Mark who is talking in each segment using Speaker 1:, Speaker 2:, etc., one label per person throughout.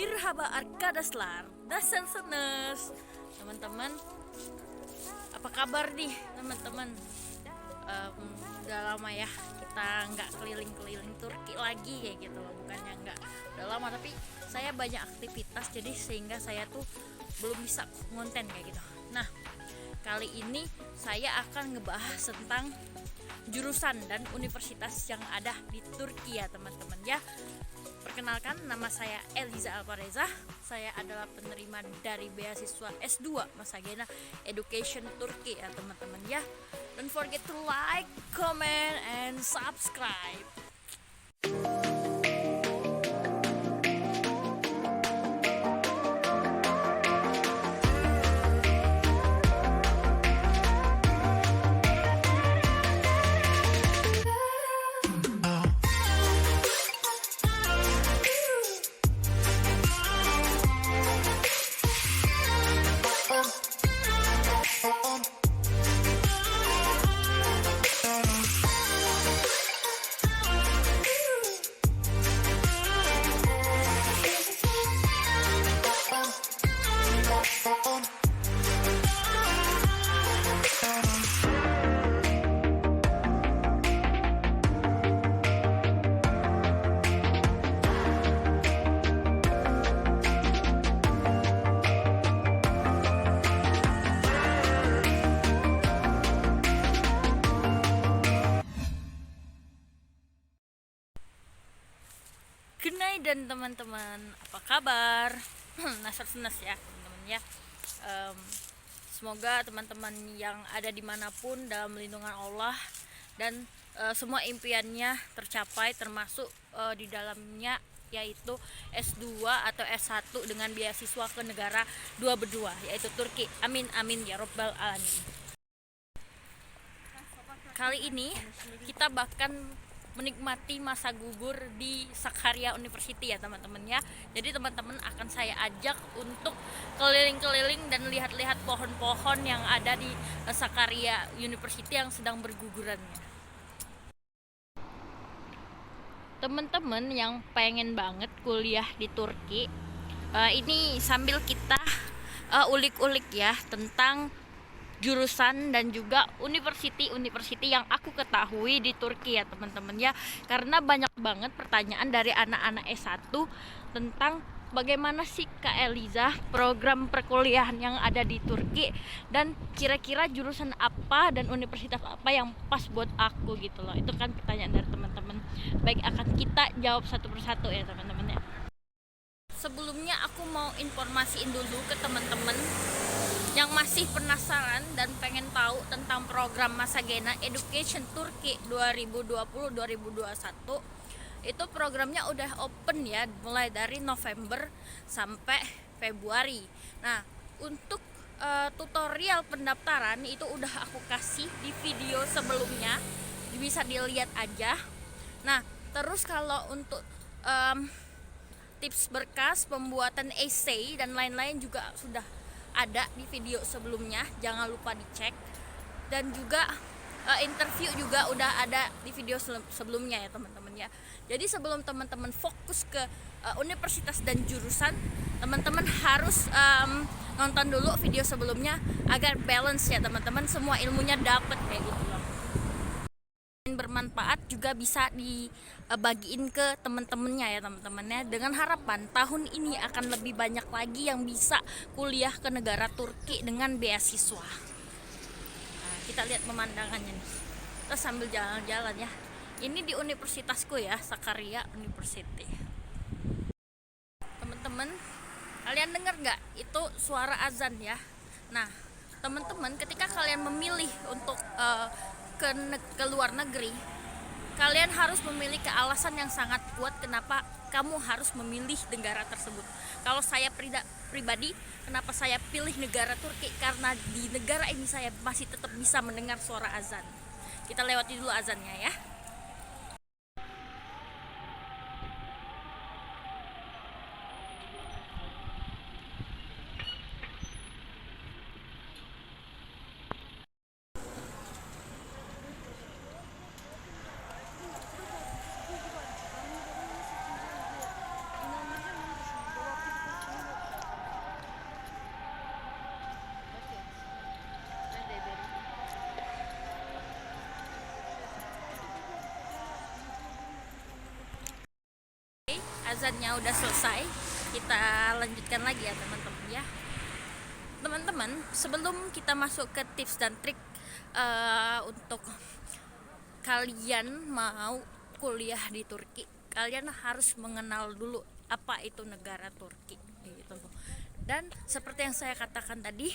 Speaker 1: Mirhaba arkadaşlar, nasılsınız teman-teman? Apa kabar nih teman-teman? Udah lama ya kita nggak keliling-keliling Turki lagi kayak gitu loh. Bukannya nggak, udah lama, tapi saya banyak aktivitas jadi sehingga saya tuh belum bisa konten kayak gitu. Nah, kali ini saya akan ngebahas tentang jurusan dan universitas yang ada di Turki ya teman-teman ya. Perkenalkan, nama saya Eliza Alpareza. Saya adalah penerima dari beasiswa S2 Masagena Education Turki ya teman-teman ya. Don't forget to like, comment, and subscribe. Kenai dan teman-teman, apa kabar? Nasar-senas ya teman-teman ya. Semoga teman-teman yang ada dimanapun dalam lindungan Allah dan semua impiannya tercapai, termasuk di dalamnya yaitu S2 atau S1 dengan beasiswa ke negara dua berdua yaitu Turki. Amin amin ya robbal alamin. Kali ini kita bahkan menikmati masa gugur di Sakarya University ya teman-teman ya. Jadi teman-teman akan saya ajak untuk keliling-keliling dan lihat-lihat pohon-pohon yang ada di Sakarya University yang sedang bergugurannya. Teman-teman yang pengen banget kuliah di Turki, ini sambil kita ulik-ulik ya tentang jurusan dan juga university yang aku ketahui di Turki ya teman-teman ya. Karena banyak banget pertanyaan dari anak-anak S1 tentang bagaimana sih Kak Eliza program perkuliahan yang ada di Turki dan kira-kira jurusan apa dan universitas apa yang pas buat aku gitu loh. Itu kan pertanyaan dari teman-teman. Baik, akan kita jawab satu persatu ya teman-teman ya. Sebelumnya aku mau informasiin dulu ke teman-teman yang masih penasaran dan pengen tahu tentang program Masagena Education Turki 2020-2021. Itu programnya udah open ya, mulai dari November sampai Februari. Nah, untuk tutorial pendaftaran itu udah aku kasih di video sebelumnya, bisa dilihat aja. Nah, terus kalau untuk tips berkas, pembuatan essay dan lain-lain juga sudah ada di video sebelumnya, jangan lupa dicek. Dan juga interview juga udah ada di video sebelumnya ya teman-teman ya. Jadi sebelum teman-teman fokus ke universitas dan jurusan, teman-teman harus nonton dulu video sebelumnya agar balance ya teman-teman, semua ilmunya dapat kayak gitu loh. Bermanfaat juga bisa dibagiin ke teman-temannya ya teman-temannya, dengan harapan tahun ini akan lebih banyak lagi yang bisa kuliah ke negara Turki dengan beasiswa. Nah, kita lihat pemandangannya nih, kita sambil jalan-jalan ya. Ini di universitasku ya, Sakarya University. Teman-teman, kalian dengar nggak itu suara azan ya? Nah, teman-teman, ketika kalian memilih untuk ke luar negeri, kalian harus memiliki alasan yang sangat kuat kenapa kamu harus memilih negara tersebut. Kalau saya pribadi, kenapa saya pilih negara Turki? Karena di negara ini saya masih tetap bisa mendengar suara azan. Kita lewati dulu azannya ya. azannya udah selesai, kita lanjutkan lagi ya teman-teman ya. Teman-teman, sebelum kita masuk ke tips dan trik untuk kalian mau kuliah di Turki, kalian harus mengenal dulu apa itu negara Turki gitu. Dan seperti yang saya katakan tadi,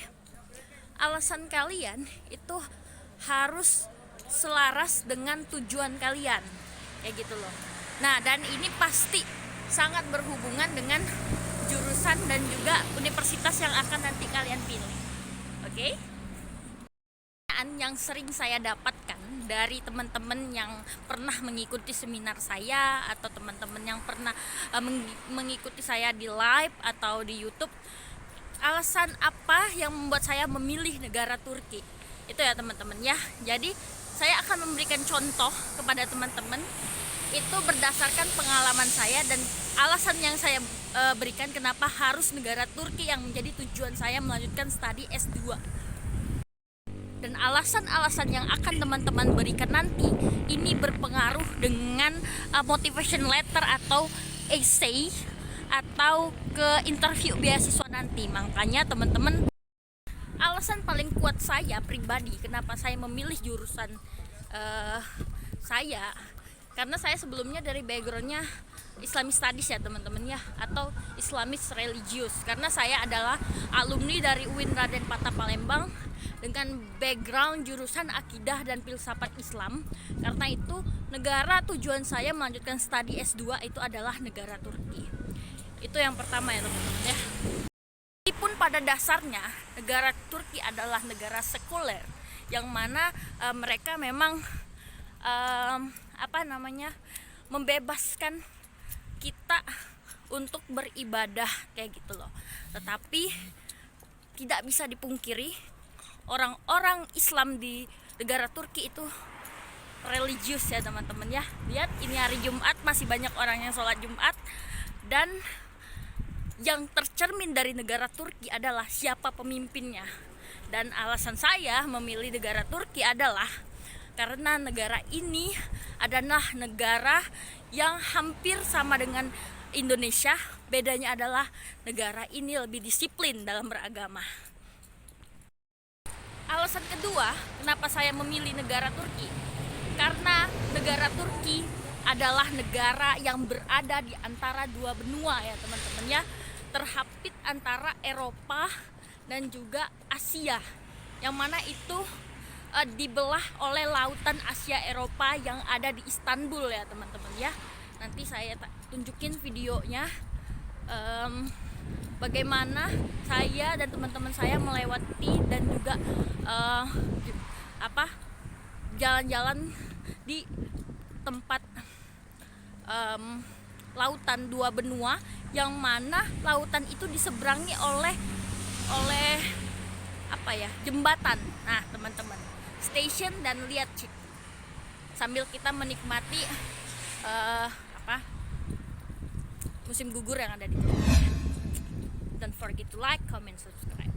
Speaker 1: alasan kalian itu harus selaras dengan tujuan kalian kayak gitu loh. Nah, dan ini pasti sangat berhubungan dengan jurusan dan juga universitas yang akan nanti kalian pilih. Oke? Yang sering saya dapatkan dari teman-teman yang pernah mengikuti seminar saya atau teman-teman yang pernah mengikuti saya di live atau di YouTube, alasan apa yang membuat saya memilih negara Turki itu ya teman-teman ya. Jadi saya akan memberikan contoh kepada teman-teman itu berdasarkan pengalaman saya dan alasan yang saya berikan kenapa harus negara Turki yang menjadi tujuan saya melanjutkan studi S2. Dan alasan-alasan yang akan teman-teman berikan nanti ini berpengaruh dengan motivation letter atau essay atau ke interview beasiswa nanti. Makanya teman-teman, alasan paling kuat saya pribadi kenapa saya memilih jurusan saya, karena saya sebelumnya dari backgroundnya Islamic Studies ya teman-teman ya, atau Islamis Religius, karena saya adalah alumni dari UIN Raden Patah Palembang dengan background jurusan akidah dan filsafat Islam. Karena itu negara tujuan saya melanjutkan studi S2 itu adalah negara Turki. Itu yang pertama ya teman-teman ya. Meskipun pada dasarnya negara Turki adalah negara sekuler yang mana mereka memang membebaskan kita untuk beribadah kayak gitu loh. Tetapi tidak bisa dipungkiri orang-orang Islam di negara Turki itu religius ya teman-teman ya. Lihat ini hari Jumat masih banyak orang yang sholat Jumat, dan yang tercermin dari negara Turki adalah siapa pemimpinnya. Dan alasan saya memilih negara Turki adalah karena negara ini adalah negara yang hampir sama dengan Indonesia. Bedanya adalah negara ini lebih disiplin dalam beragama. Alasan kedua kenapa saya memilih negara Turki, karena negara Turki adalah negara yang berada di antara dua benua ya teman-teman ya, terhapit antara Eropa dan juga Asia, yang mana itu dibelah oleh lautan Asia Eropa yang ada di Istanbul ya teman-teman ya. Nanti saya tunjukin videonya bagaimana saya dan teman-teman saya melewati dan juga jalan-jalan di tempat lautan dua benua, yang mana lautan itu diseberangi oleh jembatan. Nah teman-teman, station dan lihat sambil kita menikmati musim gugur yang ada di sini. Don't forget to like, comment, subscribe.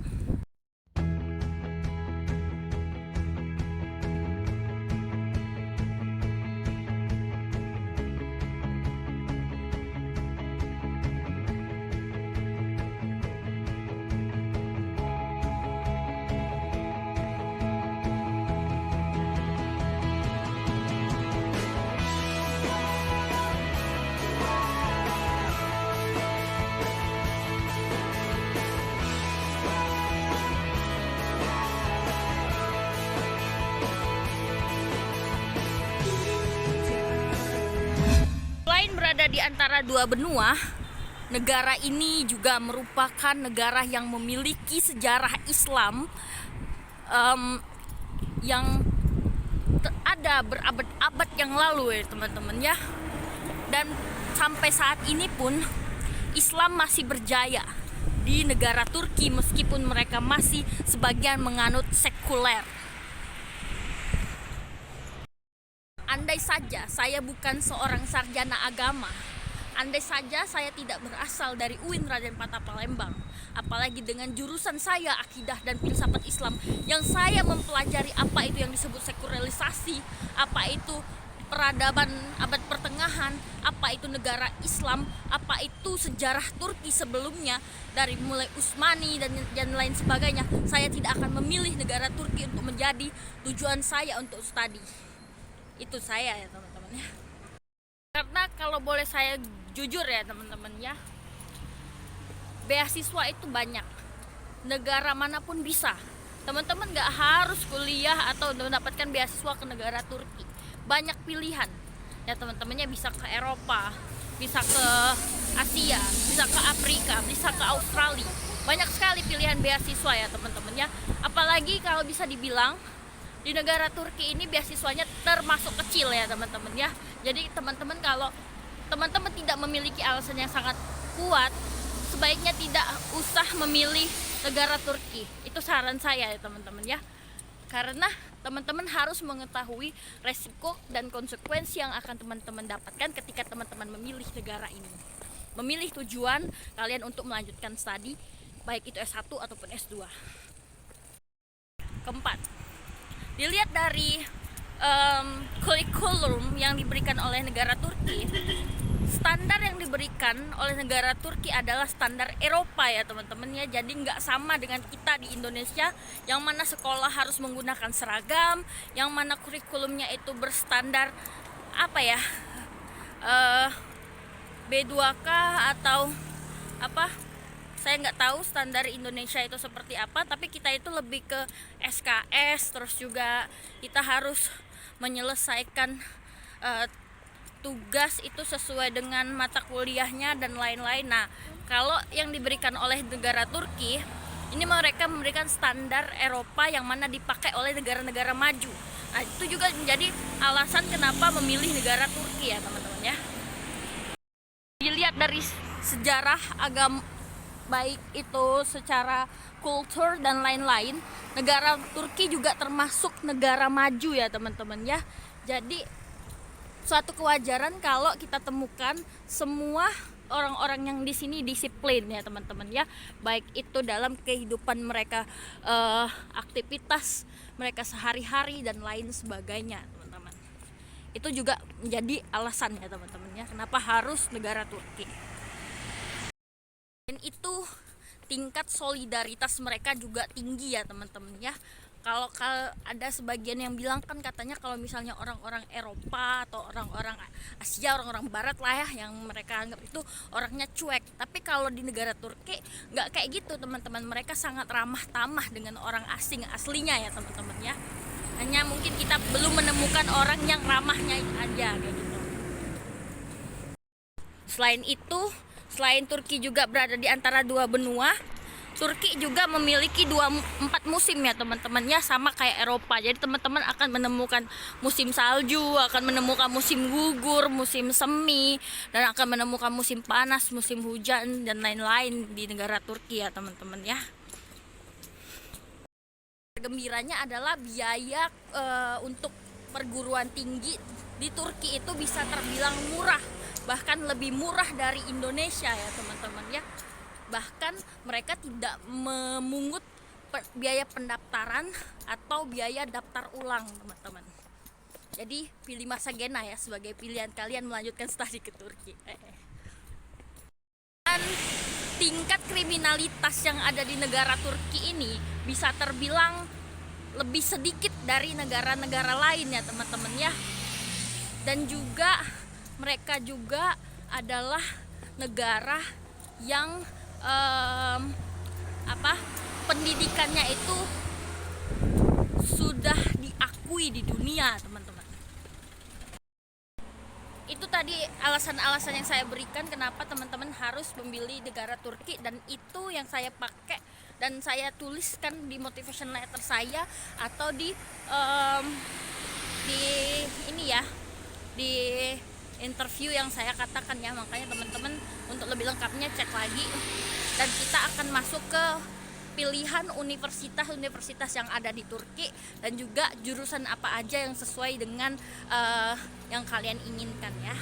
Speaker 1: Berada di antara dua benua, negara ini juga merupakan negara yang memiliki sejarah Islam yang ada berabad-abad yang lalu ya teman-teman ya. Dan sampai saat ini pun Islam masih berjaya di negara Turki meskipun mereka masih sebagian menganut sekuler. Andai saja saya bukan seorang sarjana agama, andai saja saya tidak berasal dari UIN Raden Patah Palembang, apalagi dengan jurusan saya akidah dan filsafat Islam, yang saya mempelajari apa itu yang disebut sekularisasi, apa itu peradaban abad pertengahan, apa itu negara Islam, apa itu sejarah Turki sebelumnya dari mulai Utsmani dan lain sebagainya, saya tidak akan memilih negara Turki untuk menjadi tujuan saya untuk studi. Itu saya ya teman-teman ya. Karena kalau boleh saya jujur ya teman-teman ya, beasiswa itu banyak, negara manapun bisa. Teman-teman gak harus kuliah atau mendapatkan beasiswa ke negara Turki. Banyak pilihan ya teman-temannya, bisa ke Eropa, bisa ke Asia, bisa ke Afrika, bisa ke Australia. Banyak sekali pilihan beasiswa ya teman-teman ya. Apalagi kalau bisa dibilang di negara Turki ini beasiswanya termasuk kecil ya teman-teman ya. Jadi teman-teman kalau teman-teman tidak memiliki alasan yang sangat kuat, sebaiknya tidak usah memilih negara Turki. Itu saran saya ya teman-teman ya. Karena teman-teman harus mengetahui resiko dan konsekuensi yang akan teman-teman dapatkan ketika teman-teman memilih negara ini. Memilih tujuan kalian untuk melanjutkan studi, baik itu S1 ataupun S2. Keempat, dilihat dari kurikulum yang diberikan oleh negara Turki, standar yang diberikan oleh negara Turki adalah standar Eropa ya teman-teman ya. Jadi nggak sama dengan kita di Indonesia, yang mana sekolah harus menggunakan seragam, yang mana kurikulumnya itu berstandar apa ya, B2K atau apa, saya nggak tahu standar Indonesia itu seperti apa, tapi kita itu lebih ke SKS. Terus juga kita harus menyelesaikan tugas itu sesuai dengan mata kuliahnya dan lain-lain. Nah, kalau yang diberikan oleh negara Turki ini, mereka memberikan standar Eropa yang mana dipakai oleh negara-negara maju. Nah, itu juga menjadi alasan kenapa memilih negara Turki ya teman-teman ya. Dilihat dari sejarah agama, baik itu secara kultur dan lain-lain, negara Turki juga termasuk negara maju ya teman-teman ya. Jadi suatu kewajaran kalau kita temukan semua orang-orang yang di sini disiplin ya teman-teman ya, baik itu dalam kehidupan mereka, aktivitas mereka sehari-hari dan lain sebagainya teman-teman. Itu juga menjadi alasan ya teman-teman ya, kenapa harus negara Turki. Dan itu tingkat solidaritas mereka juga tinggi ya teman-teman ya. Kalau ada sebagian yang bilang kan katanya kalau misalnya orang-orang Eropa atau orang-orang Asia, orang-orang Barat lah ya, yang mereka anggap itu orangnya cuek. Tapi kalau di negara Turki nggak kayak gitu teman-teman, mereka sangat ramah tamah dengan orang asing aslinya ya teman-teman ya. Hanya mungkin kita belum menemukan orang yang ramahnya aja kayak gitu. Selain itu, selain Turki juga berada di antara dua benua, Turki juga memiliki 4 musim ya teman-teman ya, sama kayak Eropa. Jadi teman-teman akan menemukan musim salju, akan menemukan musim gugur, musim semi, dan akan menemukan musim panas, musim hujan dan lain-lain di negara Turki ya teman-teman ya. Gembiranya adalah biaya untuk perguruan tinggi di Turki itu bisa terbilang murah, bahkan lebih murah dari Indonesia ya teman-teman ya. Bahkan mereka tidak memungut biaya pendaftaran atau biaya daftar ulang teman-teman. Jadi pilih Masagena ya sebagai pilihan kalian melanjutkan studi ke Turki. Dan tingkat kriminalitas yang ada di negara Turki ini bisa terbilang lebih sedikit dari negara-negara lain ya teman-teman ya. Dan juga mereka juga adalah negara yang pendidikannya itu sudah diakui di dunia teman-teman. Itu tadi alasan-alasan yang saya berikan kenapa teman-teman harus memilih negara Turki, dan itu yang saya pakai dan saya tuliskan di motivation letter saya atau di ini ya, di interview yang saya katakan ya. Makanya teman-teman untuk lebih lengkapnya cek lagi, dan kita akan masuk ke pilihan universitas yang ada di Turki, dan juga jurusan apa aja yang sesuai dengan yang kalian inginkan ya.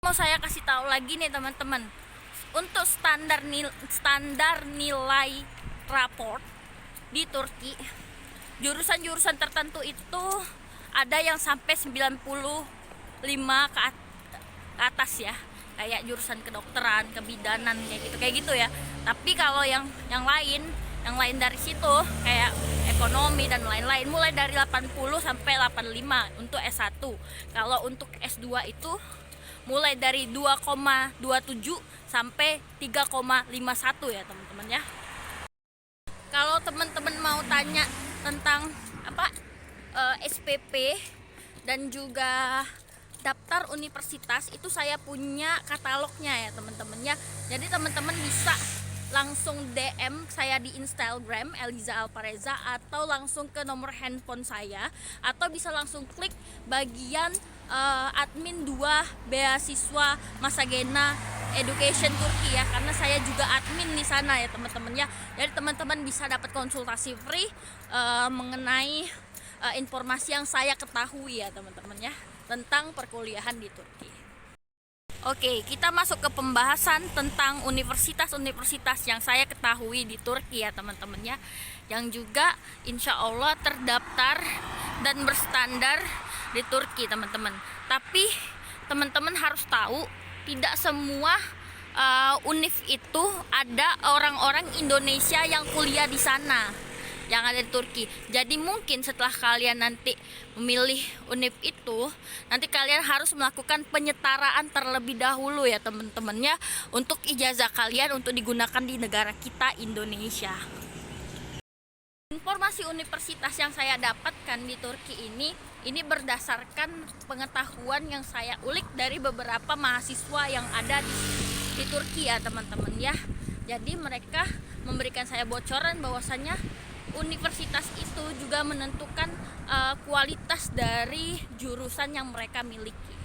Speaker 1: Mau saya kasih tahu lagi nih teman-teman, untuk standar nilai raport di Turki, jurusan-jurusan tertentu itu ada yang sampai 95 ke atas ya, kayak jurusan kedokteran, kebidanan kayak gitu ya. Tapi kalau yang lain dari situ kayak ekonomi dan lain-lain mulai dari 80 sampai 85 untuk S1. Kalau untuk S2 itu mulai dari 2,27 sampai 3,51 ya teman-teman ya. Kalau teman-teman mau tanya tentang SPP dan juga daftar universitas, itu saya punya katalognya ya teman-teman ya. Jadi teman-teman bisa langsung DM saya di Instagram Eliza Alpareza, atau langsung ke nomor handphone saya, atau bisa langsung klik bagian admin 2 beasiswa Masagena Education Turki ya, karena saya juga admin di sana ya teman-teman ya. Jadi teman-teman bisa dapat konsultasi free mengenai informasi yang saya ketahui ya teman-teman ya tentang perkuliahan di Turki. Oke, kita masuk ke pembahasan tentang universitas-universitas yang saya ketahui di Turki ya teman-teman ya, yang juga insya Allah terdaftar dan berstandar di Turki teman-teman. Tapi teman-teman harus tahu, tidak semua univ itu ada orang-orang Indonesia yang kuliah di sana, yang ada di Turki. Jadi mungkin setelah kalian nanti memilih univ itu, nanti kalian harus melakukan penyetaraan terlebih dahulu ya teman-teman ya, untuk ijazah kalian untuk digunakan di negara kita Indonesia. Informasi universitas yang saya dapatkan di Turki ini berdasarkan pengetahuan yang saya ulik dari beberapa mahasiswa yang ada di Turki ya teman-teman ya. Jadi mereka memberikan saya bocoran bahwasanya universitas itu juga menentukan kualitas dari jurusan yang mereka miliki.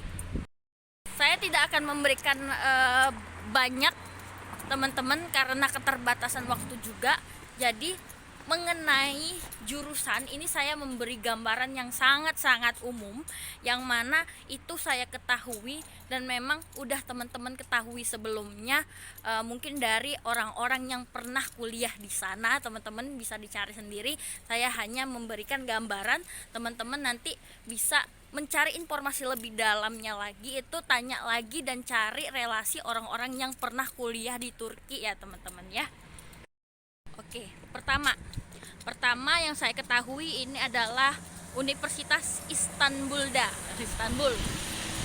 Speaker 1: Saya tidak akan memberikan banyak teman-teman karena keterbatasan waktu juga. Jadi mengenai jurusan ini saya memberi gambaran yang sangat-sangat umum, yang mana itu saya ketahui dan memang udah teman-teman ketahui sebelumnya, mungkin dari orang-orang yang pernah kuliah di sana. Teman-teman bisa dicari sendiri, saya hanya memberikan gambaran. Teman-teman nanti bisa mencari informasi lebih dalamnya lagi, itu tanya lagi dan cari relasi orang-orang yang pernah kuliah di Turki ya teman-teman ya. Oke, pertama yang saya ketahui ini adalah Universitas Istanbul.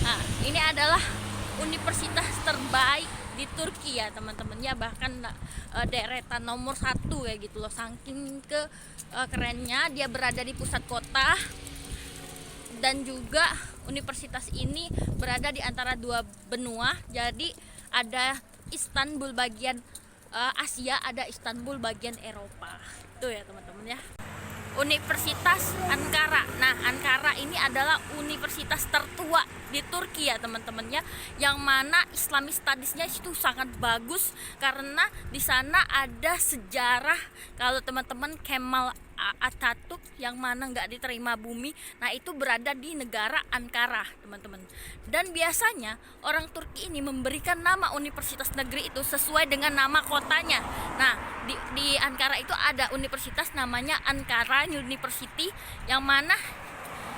Speaker 1: Nah, ini adalah universitas terbaik di Turki ya teman-teman ya, bahkan deretan nomor 1 ya gitu loh, saking kerennya. Dia berada di pusat kota, dan juga universitas ini berada di antara 2 benua. Jadi ada Istanbul bagian Asia, ada Istanbul bagian Eropa. Itu ya teman-teman ya. Universitas Ankara. Nah, Ankara ini adalah universitas tertua di Turki ya teman-teman ya, yang mana Islamic Studies-nya itu sangat bagus karena di sana ada sejarah kalau teman-teman Kemal Atatürk yang mana nggak diterima bumi. Nah, itu berada di negara Ankara teman-teman. Dan biasanya orang Turki ini memberikan nama universitas negeri itu sesuai dengan nama kotanya. Nah, di Ankara itu ada universitas namanya Ankara University, yang mana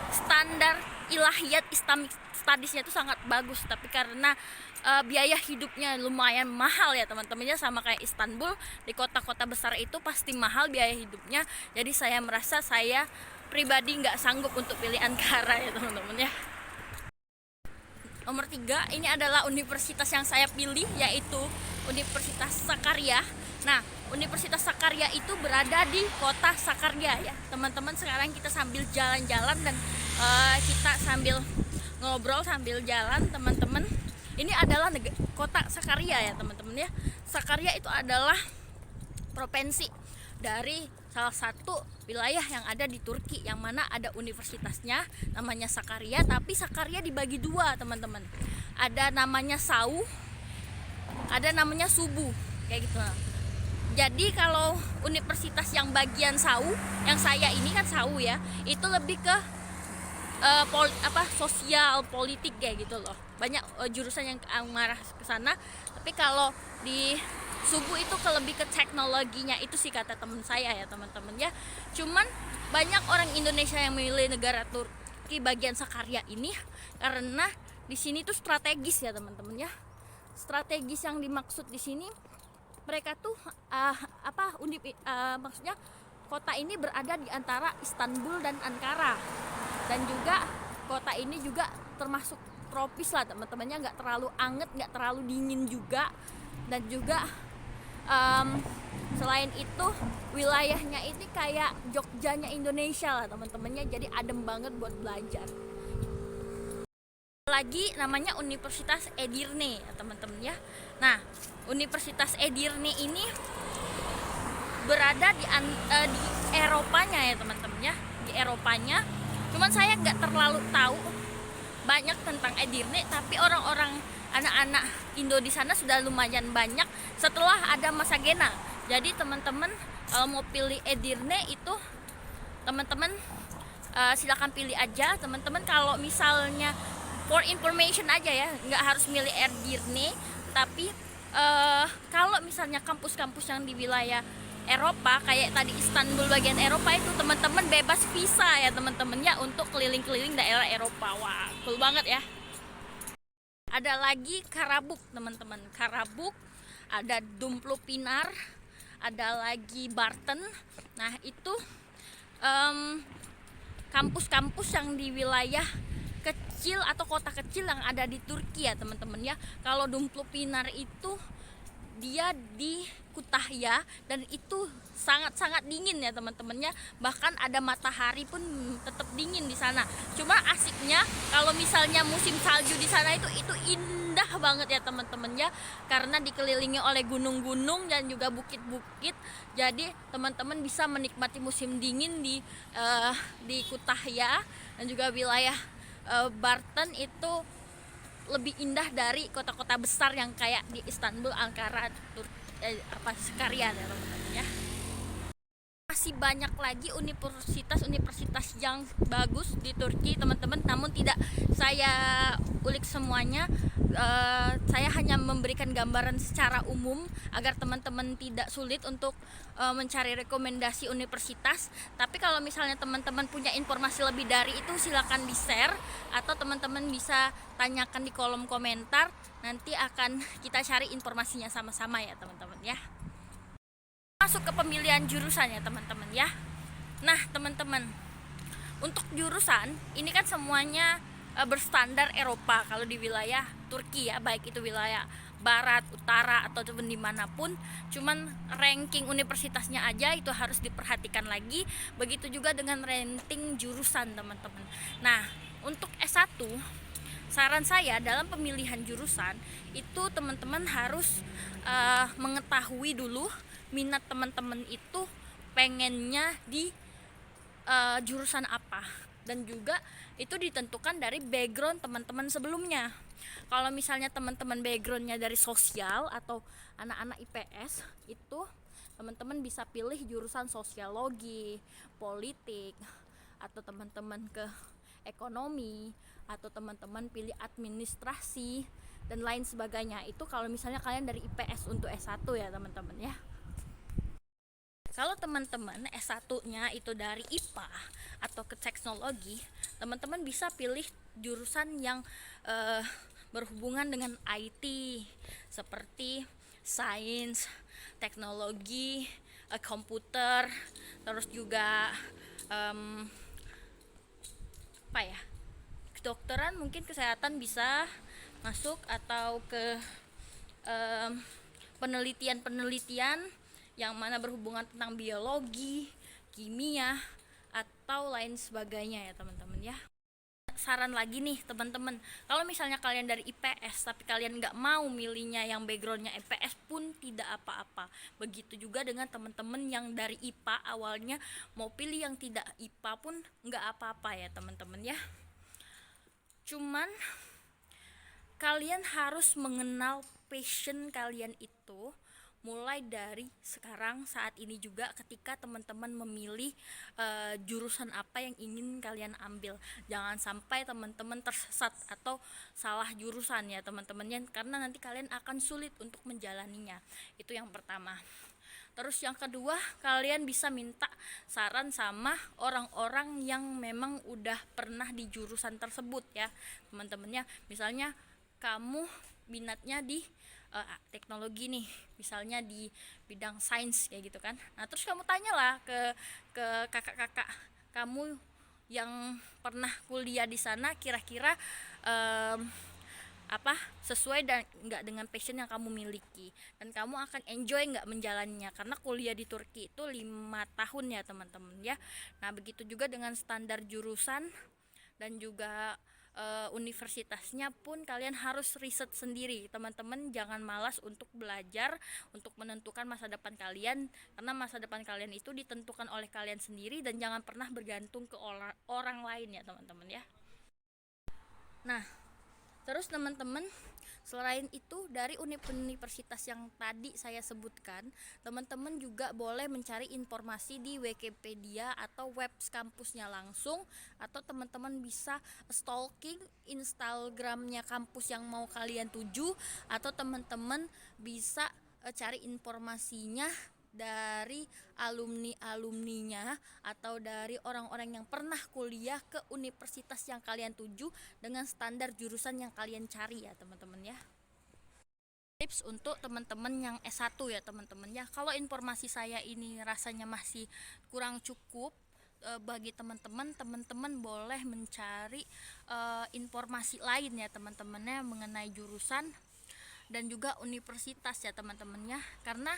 Speaker 1: standar ilahiyat Islamic Studies-nya itu sangat bagus. Tapi karena biaya hidupnya lumayan mahal ya teman-temannya, sama kayak Istanbul, di kota-kota besar itu pasti mahal biaya hidupnya. Jadi saya merasa saya pribadi nggak sanggup untuk pilih Ankara ya teman-teman ya. Nomor 3 ini adalah universitas yang saya pilih, yaitu Universitas Sakarya. Nah, Universitas Sakarya itu berada di kota Sakarya ya teman-teman. Sekarang kita sambil jalan-jalan dan kita sambil ngobrol sambil jalan teman-teman. Ini adalah kota Sakarya ya teman-teman ya. Sakarya itu adalah provinsi dari salah satu wilayah yang ada di Turki, yang mana ada universitasnya namanya Sakarya. Tapi Sakarya dibagi 2 teman-teman. Ada namanya Sau, ada namanya Subu kayak gitu. Jadi kalau universitas yang bagian Sau, yang saya ini kan Sau ya, itu lebih ke sosial politik kayak gitu loh. Banyak jurusan yang mengarah ke sana. Tapi kalau di Subu itu lebih ke teknologinya, itu sih kata teman saya ya teman-teman ya. Cuman banyak orang Indonesia yang memilih negara Turki bagian Sakarya ini karena di sini tuh strategis ya teman-teman ya. Strategis yang dimaksud di sini, mereka tuh maksudnya kota ini berada di antara Istanbul dan Ankara, dan juga kota ini juga termasuk tropis lah teman-temannya, nggak terlalu anget, nggak terlalu dingin juga, dan juga selain itu wilayahnya ini kayak Jogjanya Indonesia lah teman-temannya, jadi adem banget buat belajar. Lagi namanya Universitas Edirne ya teman-teman ya. Nah, Universitas Edirne ini berada di Eropanya ya teman-teman ya, di Eropanya. Cuman saya nggak terlalu tahu banyak tentang Edirne, tapi orang-orang anak-anak Indo di sana sudah lumayan banyak setelah ada masa Gena. Jadi teman-teman kalau mau pilih Edirne itu teman-teman silakan pilih aja teman-teman. Kalau misalnya for information aja ya, nggak harus milih Edirne, tapi kalau misalnya kampus-kampus yang di wilayah Eropa kayak tadi Istanbul bagian Eropa itu teman-teman bebas visa ya teman-teman ya untuk keliling-keliling daerah Eropa. Wah, cool banget ya. Ada lagi Karabuk teman-teman, Karabuk, ada Dumplu Pinar, ada lagi Barton. Nah itu kampus-kampus yang di wilayah kecil atau kota kecil yang ada di Turki ya teman-teman ya. Kalau Dumplu Pinar itu dia di Kutahya dan itu sangat-sangat dingin ya teman-temannya, bahkan ada matahari pun tetap dingin di sana. Cuma asiknya kalau misalnya musim salju di sana itu indah banget ya teman-teman ya, karena dikelilingi oleh gunung-gunung dan juga bukit-bukit. Jadi teman-teman bisa menikmati musim dingin di Kutahya, dan juga wilayah Barton itu lebih indah dari kota-kota besar yang kayak di Istanbul, Ankara, Sakarya ya teman-teman ya. Masih banyak lagi universitas-universitas yang bagus di Turki teman-teman, namun tidak saya ulik semuanya. Saya hanya memberikan gambaran secara umum agar teman-teman tidak sulit untuk mencari rekomendasi universitas. Tapi kalau misalnya teman-teman punya informasi lebih dari itu, silakan di-share atau teman-teman bisa tanyakan di kolom komentar. Nanti akan kita cari informasinya sama-sama ya teman-teman ya. Masuk ke pemilihan jurusan ya teman-teman ya. Nah teman-teman, untuk jurusan ini kan semuanya berstandar Eropa kalau di wilayah Turki ya, baik itu wilayah barat, utara, atau dimanapun. Cuman ranking universitasnya aja itu harus diperhatikan lagi. Begitu juga dengan ranking jurusan teman-teman. Nah untuk S1, saran saya dalam pemilihan jurusan itu teman-teman harus mengetahui dulu minat teman-teman itu pengennya di jurusan apa, dan juga itu ditentukan dari background teman-teman sebelumnya. Kalau misalnya teman-teman backgroundnya dari sosial atau anak-anak IPS, itu teman-teman bisa pilih jurusan sosiologi, politik, atau teman-teman ke ekonomi, atau teman-teman pilih administrasi dan lain sebagainya. Itu kalau misalnya kalian dari IPS untuk S1 ya teman-teman ya. Kalau teman-teman S1-nya itu dari IPA atau ke teknologi, teman-teman bisa pilih jurusan yang berhubungan dengan IT seperti sains, teknologi, komputer, terus juga kedokteran, mungkin kesehatan bisa masuk, atau ke penelitian-penelitian yang mana berhubungan tentang biologi, kimia, atau lain sebagainya ya teman-teman ya. Saran lagi nih teman-teman, kalau misalnya kalian dari IPS tapi kalian nggak mau milihnya yang backgroundnya IPS pun tidak apa-apa. Begitu juga dengan teman-teman yang dari IPA awalnya mau pilih yang tidak IPA pun nggak apa-apa ya teman-teman ya. Cuman kalian harus mengenal passion kalian itu mulai dari sekarang, saat ini juga, ketika teman-teman memilih jurusan apa yang ingin kalian ambil. Jangan sampai teman-teman tersesat atau salah jurusan ya teman-temannya, karena nanti kalian akan sulit untuk menjalaninya. Itu yang pertama. Terus yang kedua, kalian bisa minta saran sama orang-orang yang memang udah pernah di jurusan tersebut ya teman-temannya. Misalnya kamu minatnya di teknologi nih, misalnya di bidang sains kayak gitu kan. Nah terus kamu tanyalah ke kakak-kakak kamu yang pernah kuliah di sana, kira-kira apa sesuai dan nggak dengan passion yang kamu miliki, dan kamu akan enjoy nggak menjalannya, karena kuliah di Turki itu 5 tahun ya teman-teman ya. Nah begitu juga dengan standar jurusan dan juga universitasnya pun kalian harus riset sendiri teman-teman. Jangan malas untuk belajar, untuk menentukan masa depan kalian, karena masa depan kalian itu ditentukan oleh kalian sendiri, dan jangan pernah bergantung ke orang lain ya teman-teman ya. Nah terus teman-teman, selain itu dari universitas yang tadi saya sebutkan, teman-teman juga boleh mencari informasi di Wikipedia atau web kampusnya langsung, atau teman-teman bisa stalking Instagramnya kampus yang mau kalian tuju, atau teman-teman bisa cari informasinya dari alumninya atau dari orang-orang yang pernah kuliah ke universitas yang kalian tuju dengan standar jurusan yang kalian cari ya teman-teman ya. Tips untuk teman-teman yang S1 ya teman-teman ya, kalau informasi saya ini rasanya masih kurang cukup bagi teman-teman boleh mencari informasi lain ya teman-temannya mengenai jurusan dan juga universitas ya teman-teman ya, karena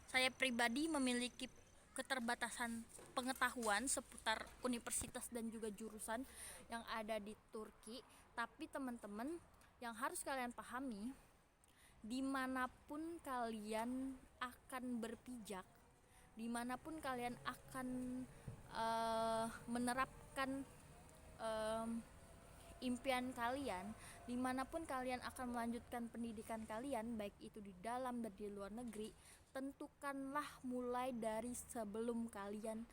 Speaker 1: saya pribadi memiliki keterbatasan pengetahuan seputar universitas dan juga jurusan yang ada di Turki. Tapi teman-teman, yang harus kalian pahami, dimanapun kalian akan berpijak, dimanapun kalian akan menerapkan impian kalian, dimanapun kalian akan melanjutkan pendidikan kalian, baik itu di dalam dan di luar negeri, tentukanlah mulai dari sebelum kalian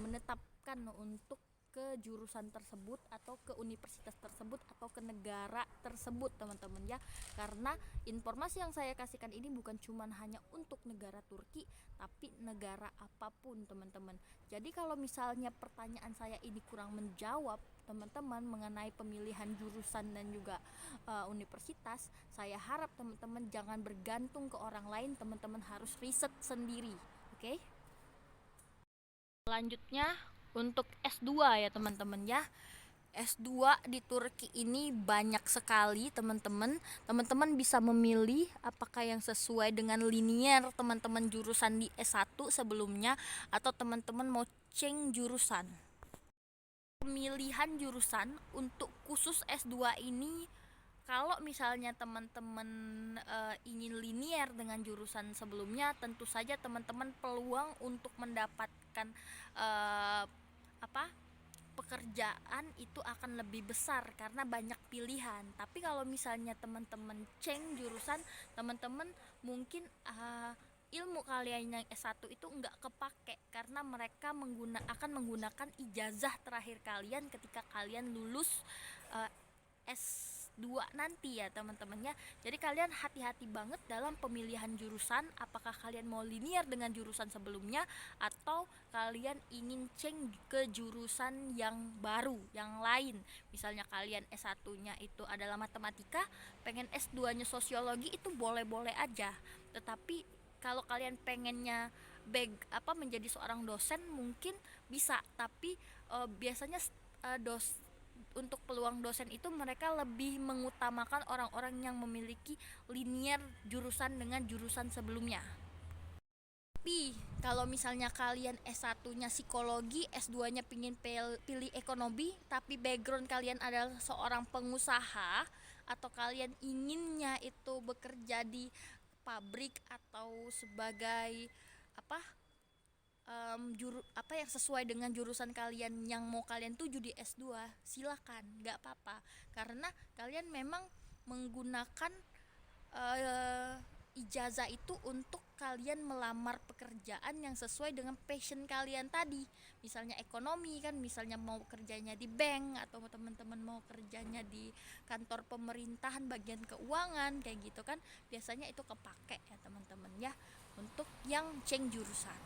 Speaker 1: menetapkan untuk ke jurusan tersebut atau ke universitas tersebut atau ke negara tersebut teman-teman ya, karena informasi yang saya kasihkan ini bukan cuma hanya untuk negara Turki tapi negara apapun teman-teman. Jadi kalau misalnya pertanyaan saya ini kurang menjawab teman-teman mengenai pemilihan jurusan dan juga universitas, saya harap teman-teman jangan bergantung ke orang lain, teman-teman harus riset sendiri, oke? Selanjutnya untuk S2 ya teman-teman ya. S2 di Turki ini banyak sekali teman-teman. Teman-teman bisa memilih apakah yang sesuai dengan linear teman-teman jurusan di S1 sebelumnya, atau teman-teman mau change jurusan. Pemilihan jurusan untuk khusus S2 ini, kalau misalnya teman-teman ingin linear dengan jurusan sebelumnya, tentu saja teman-teman peluang untuk mendapatkan pekerjaan itu akan lebih besar karena banyak pilihan. Tapi kalau misalnya teman-teman change jurusan, teman-teman mungkin ilmu kalian yang S1 itu enggak kepake karena mereka akan menggunakan ijazah terakhir kalian ketika kalian lulus S2 nanti ya teman-temannya. Jadi kalian hati-hati banget dalam pemilihan jurusan, apakah kalian mau linear dengan jurusan sebelumnya atau kalian ingin change ke jurusan yang baru, yang lain. Misalnya kalian S1-nya itu adalah matematika, pengen S2-nya sosiologi, itu boleh-boleh aja. Tetapi kalau kalian pengennya menjadi seorang dosen mungkin bisa, tapi biasanya untuk peluang dosen itu mereka lebih mengutamakan orang-orang yang memiliki linear jurusan dengan jurusan sebelumnya. Tapi kalau misalnya kalian S1-nya psikologi, S2-nya pingin pilih ekonomi, tapi background kalian adalah seorang pengusaha, atau kalian inginnya itu bekerja di pabrik atau sebagai yang sesuai dengan jurusan kalian yang mau kalian tuju di S2, silakan, nggak apa-apa, karena kalian memang menggunakan ijazah itu untuk kalian melamar pekerjaan yang sesuai dengan passion kalian tadi. Misalnya ekonomi kan, misalnya mau kerjanya di bank, atau teman-teman mau kerjanya di kantor pemerintahan bagian keuangan kayak gitu kan, biasanya itu kepake ya teman-teman ya untuk yang change jurusan.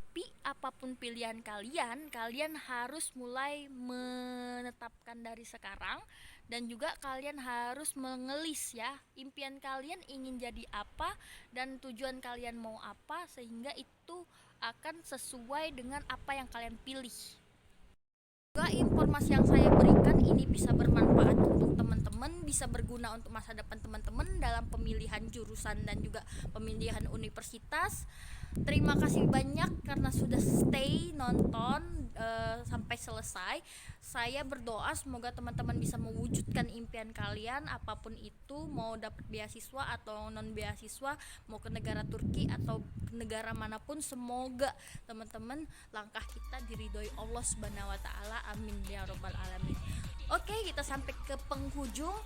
Speaker 1: Tapi apapun pilihan kalian, kalian harus mulai menetapkan dari sekarang, dan juga kalian harus mengelis ya, impian kalian ingin jadi apa dan tujuan kalian mau apa, sehingga itu akan sesuai dengan apa yang kalian pilih. Semoga informasi yang saya berikan ini bisa bermanfaat untuk teman-teman, bisa berguna untuk masa depan teman-teman dalam pemilihan jurusan dan juga pemilihan universitas. Terima kasih banyak karena sudah stay nonton sampai selesai. Saya berdoa semoga teman-teman bisa mewujudkan impian kalian apapun itu, mau dapat beasiswa atau non beasiswa, mau ke negara Turki atau ke negara manapun, semoga teman-teman langkah kita diridhoi Allah Subhanahu wa taala. Amin ya robbal alamin. Oke, kita sampai ke penghujung.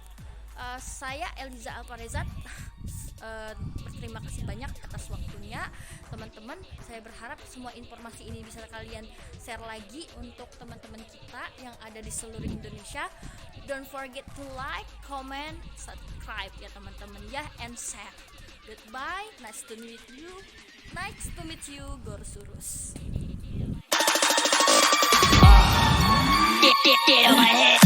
Speaker 1: Saya Eliza Alparezat, berterima kasih banyak atas waktunya teman-teman. Saya berharap semua informasi ini bisa kalian share lagi untuk teman-teman kita yang ada di seluruh Indonesia. Don't forget to like, comment, subscribe ya teman-teman ya, and share. Goodbye, nice to meet you, Gorsurus.
Speaker 2: Get on my head.